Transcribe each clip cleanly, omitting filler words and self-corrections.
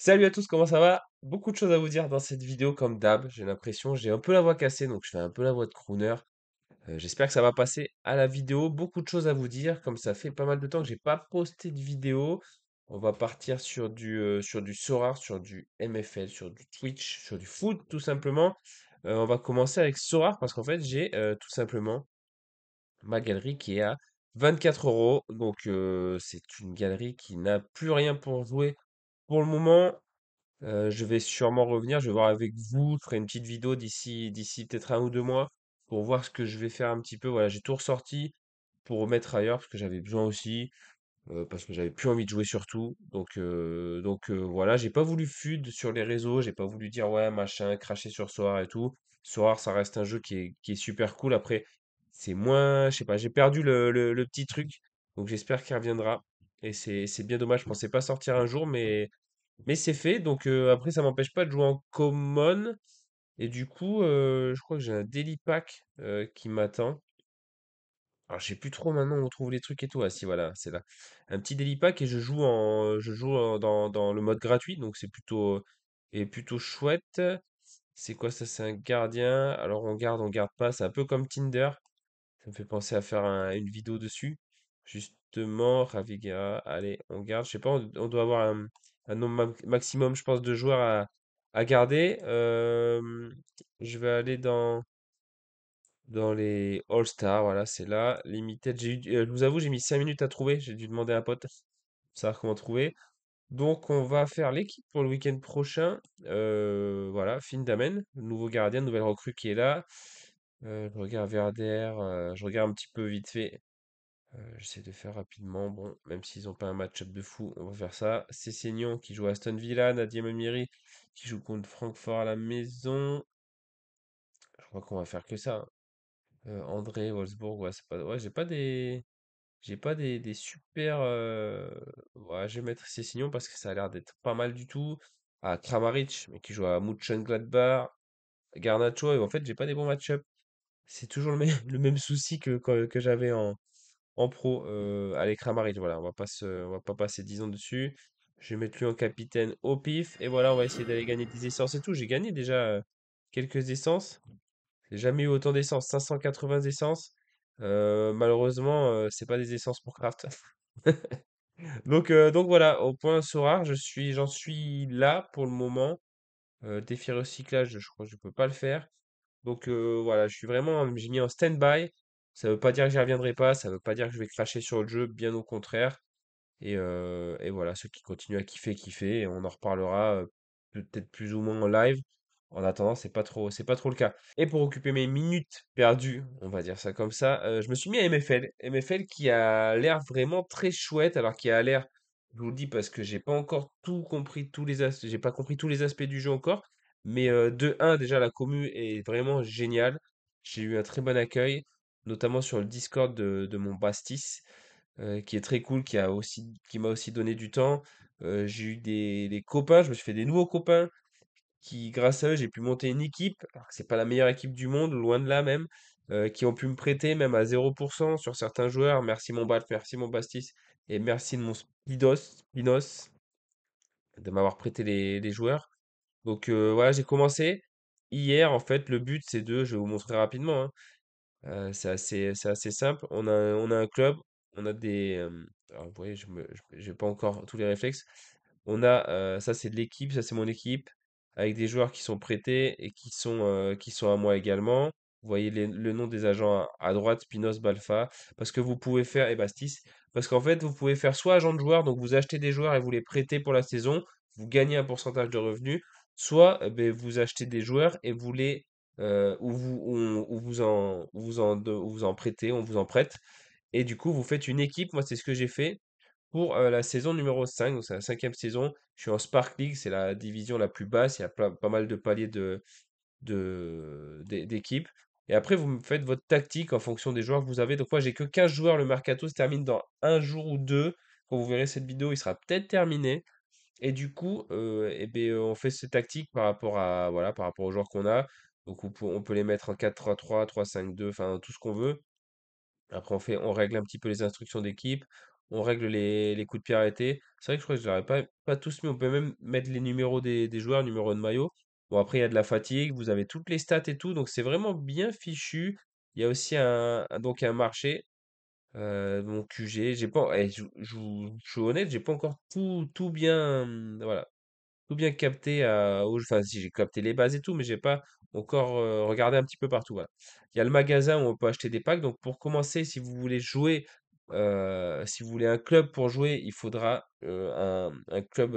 Salut à tous, comment ça va? Beaucoup de choses à vous dire dans cette vidéo comme d'hab. J'ai l'impression, j'ai un peu la voix cassée, donc je fais un peu la voix de crooner. J'espère que ça va passer à la vidéo. Beaucoup de choses à vous dire, comme ça fait pas mal de temps que j'ai pas posté de vidéo. On va partir sur du Sora, sur du MFL, sur du Twitch, sur du foot tout simplement. On va commencer avec Sora parce qu'en fait j'ai tout simplement ma galerie qui est à 24 euros. Donc c'est une galerie qui n'a plus rien pour jouer pour le moment. Je vais sûrement revenir, je vais voir avec vous, je ferai une petite vidéo d'ici peut-être 1 ou 2 mois pour voir ce que je vais faire un petit peu. Voilà, j'ai tout ressorti pour remettre ailleurs parce que j'avais besoin aussi, parce que j'avais plus envie de jouer surtout. Donc voilà, j'ai pas voulu FUD sur les réseaux, j'ai pas voulu dire ouais machin, cracher sur Soar et tout. Soar, ça reste un jeu qui est super cool. Après, c'est moins, je sais pas, j'ai perdu le petit truc, donc j'espère qu'il reviendra. Et c'est bien dommage, je pensais pas sortir un jour, mais c'est fait, donc après ça m'empêche pas de jouer en common. Et du coup, je crois que j'ai un daily pack qui m'attend. Alors je sais plus trop maintenant où on trouve les trucs et tout. Ah si voilà, c'est là. Un petit daily pack et dans le mode gratuit, donc c'est plutôt chouette. C'est quoi ça? C'est un gardien. Alors on garde pas. C'est un peu comme Tinder. Ça me fait penser à faire une vidéo dessus. Justement, Ravigara, allez, on garde. Je sais pas, on doit avoir un nombre maximum, je pense, de joueurs à garder. Je vais aller dans les All-Stars, voilà, c'est là. Limited, je vous avoue, j'ai mis 5 minutes à trouver. J'ai dû demander à un pote pour savoir comment trouver. Donc, on va faire l'équipe pour le week-end prochain. Voilà, Findamen, nouveau gardien, nouvelle recrue qui est là. Je regarde Verder, je regarde un petit peu vite fait. J'essaie de faire rapidement. Bon, même s'ils n'ont pas un match-up de fou, on va faire ça. Sessegnon qui joue à Aston Villa, Nadia Amiri qui joue contre Francfort à la maison. Je crois qu'on va faire que ça, hein. André, Wolfsburg, ouais, c'est pas. Ouais, j'ai pas des super. Ouais, je vais mettre Sessegnon parce que ça a l'air d'être pas mal du tout. Ah, Kramaric, mais qui joue à Mönchengladbach. Garnacho, et en fait, j'ai pas des bons match-up. C'est toujours le même souci que j'avais en pro. Allez, Kramaric, voilà, on va pas passer 10 ans dessus. Je vais mettre lui en capitaine au pif. Et voilà, on va essayer d'aller gagner des essences et tout. J'ai gagné déjà quelques essences. J'ai jamais eu autant d'essences. 580 essences. Malheureusement, c'est pas des essences pour craft. Donc voilà, au point Sora, j'en suis là pour le moment. Défi recyclage, je crois que je peux pas le faire. Donc voilà, j'ai mis en stand-by. Ça veut pas dire que j'y reviendrai pas, ça veut pas dire que je vais cracher sur le jeu, bien au contraire. Et voilà, ceux qui continuent à kiffer, kiffer, et on en reparlera peut-être plus ou moins en live. En attendant, c'est pas trop le cas. Et pour occuper mes minutes perdues, on va dire ça comme ça, je me suis mis à MFL. MFL qui a l'air vraiment très chouette, alors qui a l'air, je vous le dis parce que j'ai pas encore tout compris, j'ai pas compris tous les aspects du jeu encore. Mais de un, déjà la commu est vraiment géniale. J'ai eu un très bon accueil, notamment sur le Discord de mon Bastis qui est très cool, qui m'a aussi donné du temps. J'ai eu des copains, je me suis fait des nouveaux copains qui, grâce à eux, j'ai pu monter une équipe. Alors que c'est pas la meilleure équipe du monde, loin de là même, qui ont pu me prêter même à 0% sur certains joueurs. Merci mon Bat, merci mon Bastis et merci de mon Spinos de m'avoir prêté les joueurs. Donc voilà, j'ai commencé hier. En fait, le but je vais vous montrer rapidement, hein. C'est assez simple. On a un club, on a alors, vous voyez, j'ai pas encore tous les réflexes. Ça c'est de l'équipe, ça c'est mon équipe, avec des joueurs qui sont prêtés et qui sont à moi également. Vous voyez le nom des agents à droite, Spinos, Balfa, parce que vous pouvez faire, et Bastis, parce qu'en fait, vous pouvez faire soit agent de joueur, donc vous achetez des joueurs et vous les prêtez pour la saison, vous gagnez un pourcentage de revenus, soit ben, vous achetez des joueurs et vous vous en prêtez, on vous en prête. Et du coup, vous faites une équipe. Moi, c'est ce que j'ai fait pour la saison numéro 5. Donc, c'est la cinquième saison. Je suis en Spark League, c'est la division la plus basse. Il y a pas mal de paliers d'équipes. Et après, vous me faites votre tactique en fonction des joueurs que vous avez. Donc, moi, j'ai que 15 joueurs. Le mercato se termine dans un jour ou deux. Quand vous verrez cette vidéo, il sera peut-être terminé. Et du coup, eh ben, on fait ces tactiques voilà, par rapport aux joueurs qu'on a. Donc on peut les mettre en 4-3-3, 3-5-2, enfin tout ce qu'on veut. Après on règle un petit peu les instructions d'équipe. on règle les coups de pied arrêtés. C'est vrai que je crois que je l'aurais pas tous mis. On peut même mettre les numéros des joueurs, numéro de maillot. Bon, après, il y a de la fatigue, vous avez toutes les stats et tout, donc c'est vraiment bien fichu. Il y a aussi donc un marché, mon QG. J'ai pas, je suis honnête, j'ai pas encore tout bien, voilà, tout bien capté enfin si j'ai capté les bases et tout, mais j'ai pas encore regardé un petit peu partout. Voilà. Il y a le magasin où on peut acheter des packs. Donc pour commencer, si vous voulez jouer, si vous voulez un club pour jouer, il faudra un club,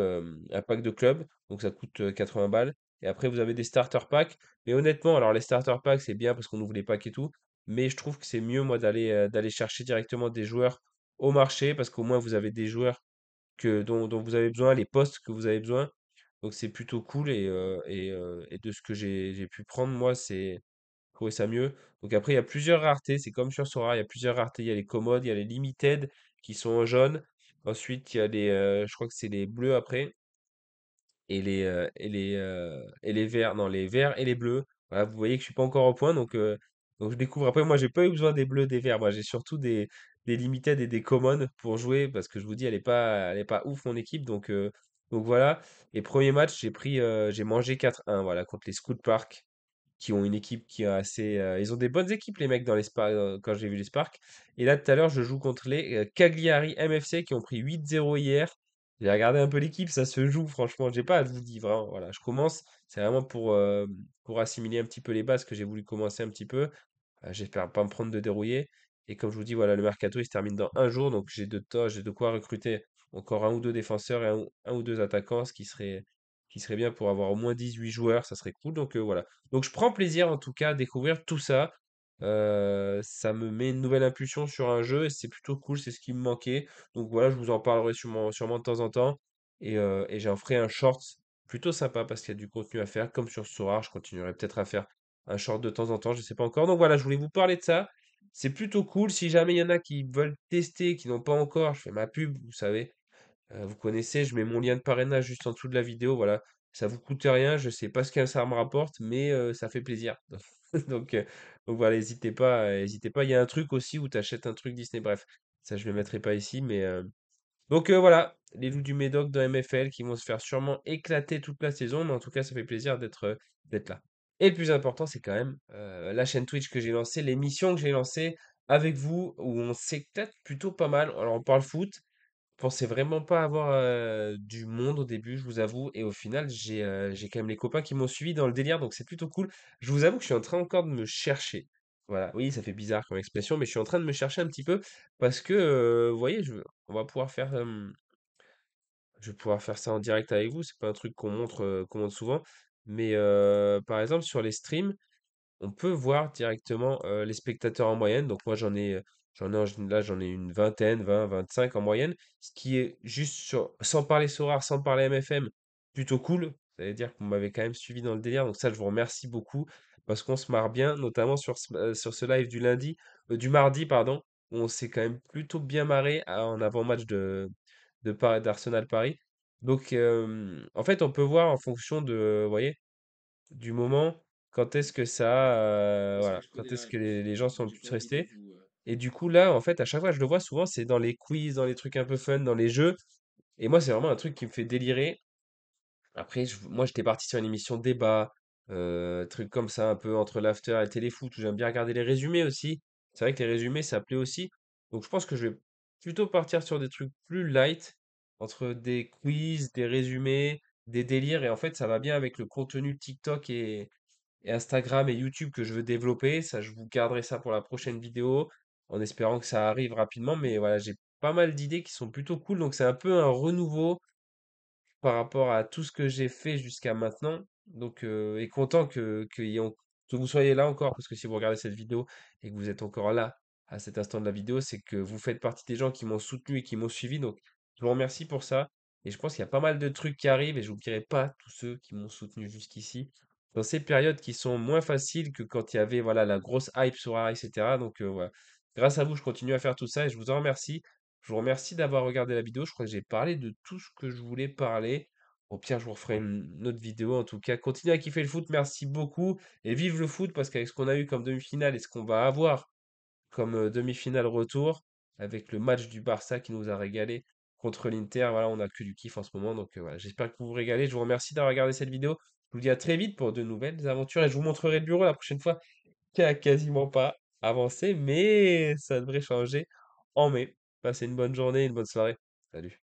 un pack de club. Donc ça coûte 80 balles. Et après, vous avez des starter packs. Mais honnêtement, alors les starter packs, c'est bien parce qu'on ouvre les packs et tout. Mais je trouve que c'est mieux, moi, d'aller chercher directement des joueurs au marché parce qu'au moins vous avez des joueurs dont vous avez besoin, les postes que vous avez besoin. Donc c'est plutôt cool et de ce que j'ai pu prendre, moi, c'est trouver ça mieux. Donc après, il y a plusieurs raretés, c'est comme sur Sora, il y a plusieurs raretés. Il y a les commodes, il y a les limited qui sont en jaune. Ensuite, il y a je crois que c'est les bleus après et les verts, non, les verts et les bleus. Voilà, vous voyez que je suis pas encore au point, donc je découvre. Après, moi, j'ai pas eu besoin des bleus, des verts. Moi, j'ai surtout des limited et des common pour jouer parce que je vous dis, elle est pas ouf mon équipe, donc voilà. Et premier match, j'ai mangé 4-1, voilà, contre les Scout Park qui ont une équipe qui est assez. Ils ont des bonnes équipes, les mecs, dans les quand j'ai vu les Sparks. Et là, tout à l'heure, je joue contre les Cagliari MFC qui ont pris 8-0 hier. J'ai regardé un peu l'équipe, ça se joue, franchement. J'ai pas à vous dire, vraiment. Voilà, je commence. C'est vraiment pour assimiler un petit peu les bases que j'ai voulu commencer un petit peu. J'espère pas me prendre de dérouiller. Et comme je vous dis, voilà, le mercato il se termine dans un jour, donc j'ai de quoi recruter encore un ou deux défenseurs et un ou deux attaquants, qui serait bien pour avoir au moins 18 joueurs, ça serait cool. Donc voilà. Donc je prends plaisir en tout cas à découvrir tout ça. Ça me met une nouvelle impulsion sur un jeu et c'est plutôt cool, c'est ce qui me manquait. Donc voilà, je vous en parlerai sûrement de temps en temps. Et j'en ferai un short plutôt sympa parce qu'il y a du contenu à faire, comme sur Sora, je continuerai peut-être à faire un short de temps en temps, je sais pas encore. Donc voilà, je voulais vous parler de ça. C'est plutôt cool. Si jamais il y en a qui veulent tester, qui n'ont pas encore, je fais ma pub, vous savez. Vous connaissez, je mets mon lien de parrainage juste en dessous de la vidéo. Voilà, ça vous coûte rien. Je sais pas ce que ça me rapporte, mais ça fait plaisir. Donc, euh, donc voilà, n'hésitez pas. Il y a un truc aussi où tu achètes un truc Disney. Bref, ça je le mettrai pas ici, mais voilà, les loups du Médoc dans MFL qui vont se faire sûrement éclater toute la saison, mais en tout cas, ça fait plaisir d'être là. Et le plus important, c'est quand même la chaîne Twitch que j'ai lancée, l'émission que j'ai lancée avec vous, où on s'éclate plutôt pas mal. Alors, on parle foot. Je pensais vraiment pas avoir du monde au début, je vous avoue, et au final, j'ai quand même les copains qui m'ont suivi dans le délire, donc c'est plutôt cool. Je vous avoue que je suis en train encore de me chercher. Voilà, oui, ça fait bizarre comme expression, mais je suis en train de me chercher un petit peu parce que, vous voyez, on va pouvoir faire, je vais pouvoir faire ça en direct avec vous. C'est pas un truc qu'on montre souvent, mais par exemple sur les streams, on peut voir directement les spectateurs en moyenne. Donc moi là j'en ai une vingtaine, 25 en moyenne, ce qui est juste sans parler Sorare, sans parler MFM, plutôt cool. Ça veut dire qu'on m'avait quand même suivi dans le délire. Donc ça je vous remercie beaucoup parce qu'on se marre bien, notamment sur ce live du du mardi pardon, où on s'est quand même plutôt bien marré en avant-match d'Arsenal Paris. Donc en fait on peut voir en fonction vous voyez, du moment, quand est-ce que voilà, quand est-ce que les gens sont le plus restés. Et du coup, là, en fait, à chaque fois que je le vois, souvent, c'est dans les quiz, dans les trucs un peu fun, dans les jeux. Et moi, c'est vraiment un truc qui me fait délirer. Après, moi, j'étais parti sur une émission débat, truc comme ça, un peu entre l'after et le téléfoot, où j'aime bien regarder les résumés aussi. C'est vrai que les résumés, ça plaît aussi. Donc, je pense que je vais plutôt partir sur des trucs plus light, entre des quiz, des résumés, des délires. Et en fait, ça va bien avec le contenu TikTok et Instagram et YouTube que je veux développer. Ça, je vous garderai ça pour la prochaine vidéo, en espérant que ça arrive rapidement. Mais voilà, j'ai pas mal d'idées qui sont plutôt cool. Donc, c'est un peu un renouveau par rapport à tout ce que j'ai fait jusqu'à maintenant. Donc, et content que vous soyez là encore, parce que si vous regardez cette vidéo et que vous êtes encore là à cet instant de la vidéo, c'est que vous faites partie des gens qui m'ont soutenu et qui m'ont suivi. Donc, je vous remercie pour ça. Et je pense qu'il y a pas mal de trucs qui arrivent et je n'oublierai pas tous ceux qui m'ont soutenu jusqu'ici. Dans ces périodes qui sont moins faciles que quand il y avait voilà, la grosse hype sur AR, etc. Donc, voilà. Grâce à vous, je continue à faire tout ça et je vous en remercie. Je vous remercie d'avoir regardé la vidéo. Je crois que j'ai parlé de tout ce que je voulais parler. Au pire, je vous referai une autre vidéo. En tout cas, continuez à kiffer le foot. Merci beaucoup. Et vive le foot parce qu'avec ce qu'on a eu comme demi-finale et ce qu'on va avoir comme demi-finale retour, avec le match du Barça qui nous a régalé contre l'Inter. Voilà, on a que du kiff en ce moment. Donc voilà, j'espère que vous vous régalez. Je vous remercie d'avoir regardé cette vidéo. Je vous dis à très vite pour de nouvelles aventures et je vous montrerai le bureau la prochaine fois qui a quasiment pas avancé, mais ça devrait changer en mai. Passez une bonne journée, une bonne soirée. Salut.